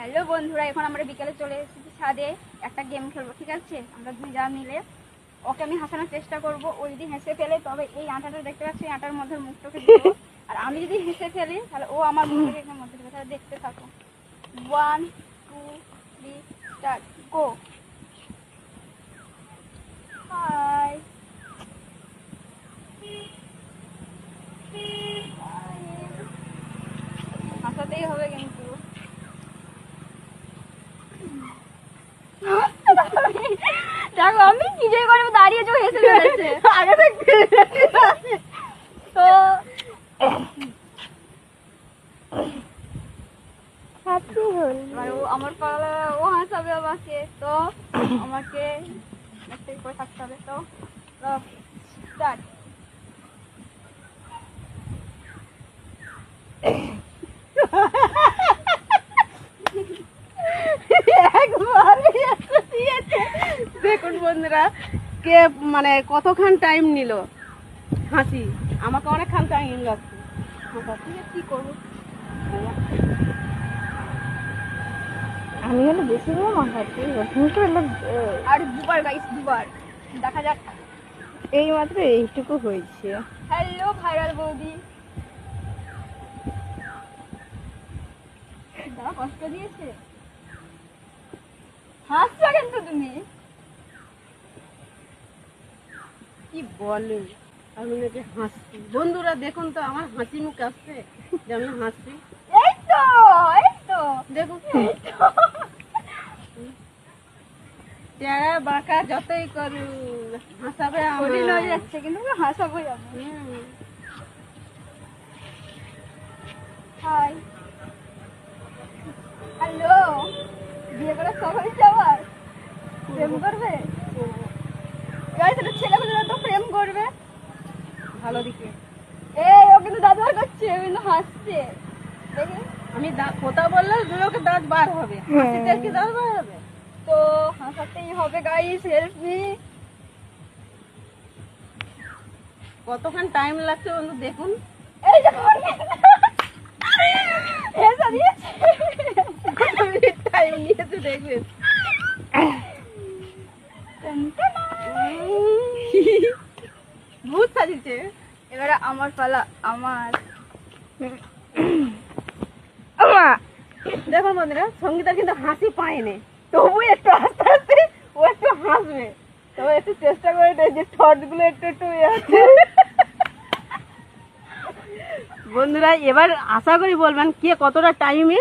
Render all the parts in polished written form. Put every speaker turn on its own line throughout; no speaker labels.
Hello বন্ধুরা, এখন আমরা বিকেলে চলে এসেছি ছাদে। একটা গেম খেলবো, ঠিক আছে? আমরা দুই যা মিলে ওকে আমি হাসানোর চেষ্টা করব। ও যদি হেসে ফেলে তবে এই আটাটা দেখতে পাচ্ছি, আটার মধ্যে মুখটাকে দিব। আর আমি যদি হেসে ফেলি তাহলে ও আমার মুখটাকে এখানে মধ্যে দেবে। তাহলে দেখতে থাকো। 1 2 3 স্টার্ট, গো। হাই, হাসাতেই হবে কিন্তু। দেখো আমি নিজেই করে দাঁড়িয়ে যে হেসে ফেলেছে। তো ও আমার পালা, ও হাসাবে আমাকে। তো আমাকে একটা করে থাকতে হবে। তো স্টার্ট।
দেখুন বন্ধুরা, কে মানে কতক্ষণ টাইম নিল হাসি। আমাকে অনেকক্ষণ টাইম লাগছে।
কি করবো
আমি হলে বেশি করে মাখাচ্ছি।
আর দুবার গাইস, দুবার দেখা যাক।
এই মাত্র এইটুকু হয়েছে।
হ্যালো ভাইরাল বৌদি, দাদা কষ্ট দিয়েছে। হাসছো কিন্তু তুমি।
কি বলে, আমি নাকি হাসছি। বন্ধুরা দেখুন তো আমার হাসি মুখ আসছে যে আমি হাসছি।
এই তো, এই তো
দেখুন চেহারা বাঁকা যতই করু হাসাবে
কঠিন হয়ে যাচ্ছে, কিন্তু হাসাবোই আমি। হাই, হ্যালো, বিয়ে করার শখ হয়েছে আবার? প্রেম করবে? গাইস, এটা ছেলেগুলো তো প্রেম করবে
ভালো দিকে।
এই ও কিন্তু দাঁত বার করছে, ও কিন্তু হাসছে। দেখি
আমি কথা বললে দুটোকে দাঁত বার হবে, হাসিতে কি দাঁত বার হবে?
তো হাসাতেই হবে গাইস, হেল্প মি।
কতক্ষণ টাইম লাগছে বন্ধু দেখুন।
এই যে হেসা দিয়েছে।
টাইম নিয়েছে দেখবেন। ভূত সাজিছে।
এবারে আমার পালা, আমার।
দেখুন বন্ধুরা, সঙ্গীতার কিন্তু হাসি পায়নি, তবু একটু আস্তে আস্তে ও একটু হাসবে। তবে একটু চেষ্টা করে দেয় যে ঠোঁট গুলো একটু একটু আছে। বন্ধুরা এবার আশা করি বলবেন কে কতটা টাইমে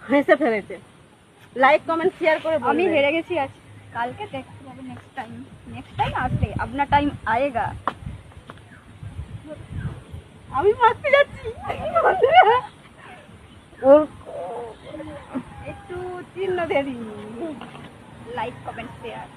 হেসে ফেলেছে। লাইক কমেন্ট শেয়ার করে
আমি
বলবেন।
হেরে গেছি আজ, কালকে দেখতে হবে। নেক্সট টাইম আসলে अपना টাইম आएगा।
আমি মারতে যাচ্ছি।
একটু চিহ্ন দিয়ে দিন, লাইক কমেন্ট শেয়ার।